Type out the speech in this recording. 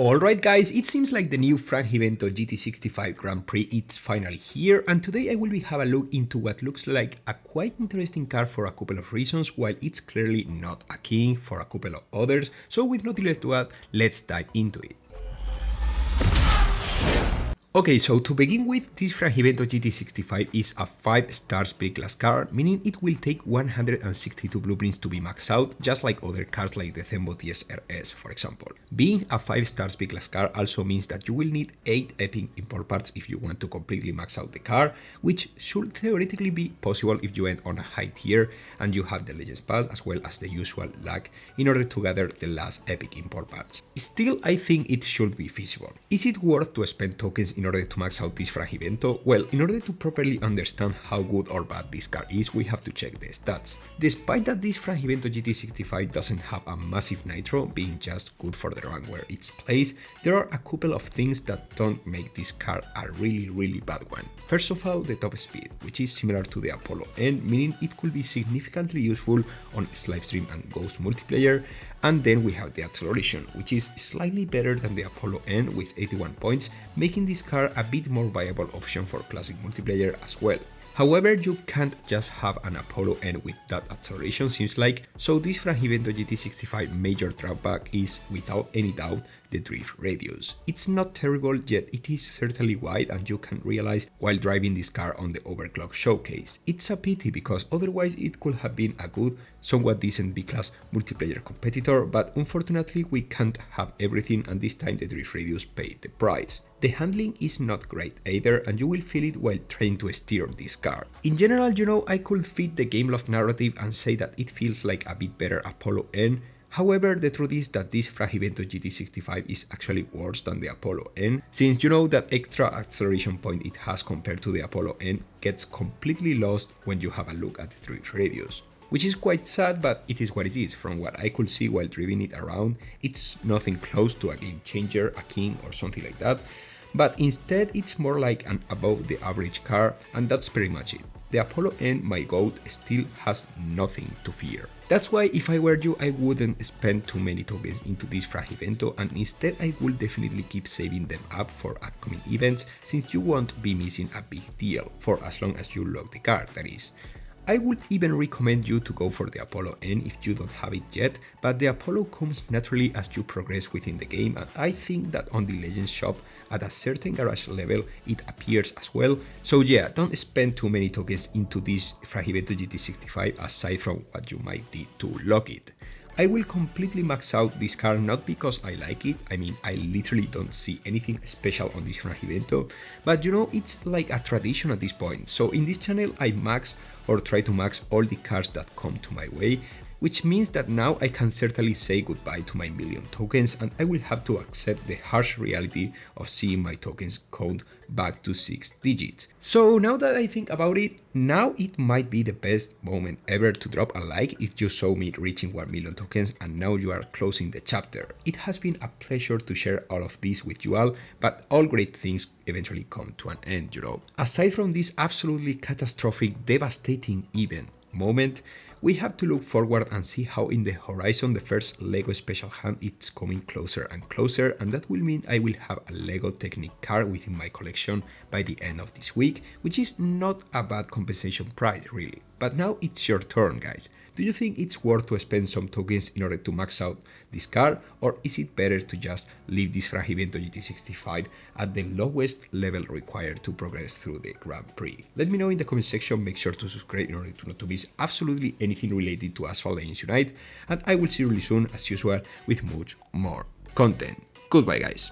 Alright guys, it seems like the new Frangivento GT65 Grand Prix is finally here, and today I will have a look into what looks like a quite interesting car for a couple of reasons, while it's clearly not a king for a couple of others. So with nothing less to add, let's dive into it. Okay, so to begin with, this Frangivento GT65 is a 5 stars B-class car, meaning it will take 162 blueprints to be maxed out, just like other cars like the Zembo TSRS, for example. Being a 5 stars B-class car also means that you will need 8 epic import parts if you want to completely max out the car, which should theoretically be possible if you end on a high tier and you have the Legends Pass as well as the usual luck in order to gather the last epic import parts. Still, I think it should be feasible. Is it worth to spend tokens in order to max out this Frangivento? Well, in order to properly understand how good or bad this car is, we have to check the stats. Despite that this Frangivento GT65 doesn't have a massive nitro, being just good for the rank where it's placed, there are a couple of things that don't make this car a really bad one. First of all, the top speed, which is similar to the Apollo N, meaning it could be significantly useful on Slipestream and Ghost multiplayer. And then we have the acceleration, which is slightly better than the Apollo N with 81 points, making this car a bit more viable option for classic multiplayer as well. However, you can't just have an Apollo N with that acceleration, seems like, so this Frangivento GT65 major drawback is, without any doubt, the drift radius. It's not terrible, yet it is certainly wide and you can realize while driving this car on the overclock showcase. It's a pity because otherwise it could have been a good, somewhat decent B-class multiplayer competitor, but unfortunately we can't have everything and this time the drift radius paid the price. The handling is not great either and you will feel it while trying to steer this car. In general, you know, I could fit the game love narrative and say that it feels like a bit better Apollo N. However, the truth is that this Frangivento GT65 is actually worse than the Apollo N, since you know that extra acceleration point it has compared to the Apollo N gets completely lost when you have a look at the drift radius. Which is quite sad, but it is what it is. From what I could see while driving it around, it's nothing close to a game changer, a king or something like that, but instead it's more like an above the average car, and that's pretty much it. The Apollo N, my GOAT, still has nothing to fear. That's why if I were you, I wouldn't spend too many tokens into this Frangivento, and instead I will definitely keep saving them up for upcoming events, since you won't be missing a big deal, for as long as you lock the car, that is. I would even recommend you to go for the Apollo N if you don't have it yet, but the Apollo comes naturally as you progress within the game, and I think that on the Legends shop at a certain garage level it appears as well. So yeah, don't spend too many tokens into this Frangivento GT65 aside from what you might need to lock it. I will completely max out this car not because I like it, I mean I literally don't see anything special on this Frangivento, but you know, it's like a tradition at this point. So in this channel I max or try to max all the cars that come to my way, which means that now I can certainly say goodbye to my million tokens and I will have to accept the harsh reality of seeing my tokens count back to 6 digits. So now that I think about it, now it might be the best moment ever to drop a like if you saw me reaching 1 million tokens and now you are closing the chapter. It has been a pleasure to share all of this with you all, but all great things eventually come to an end, you know. Aside from this absolutely catastrophic, devastating event moment, we have to look forward and see how in the horizon the first LEGO special hand is coming closer and closer, and that will mean I will have a LEGO Technic car within my collection by the end of this week, which is not a bad compensation price really. But now it's your turn, guys. Do you think it's worth to spend some tokens in order to max out this car, or is it better to just leave this Frangivento GT65 at the lowest level required to progress through the Grand Prix? Let me know in the comment section, make sure to subscribe in order to not to miss absolutely anything related to Asphalt Legends Unite, and I will see you really soon as usual with much more content. Goodbye guys.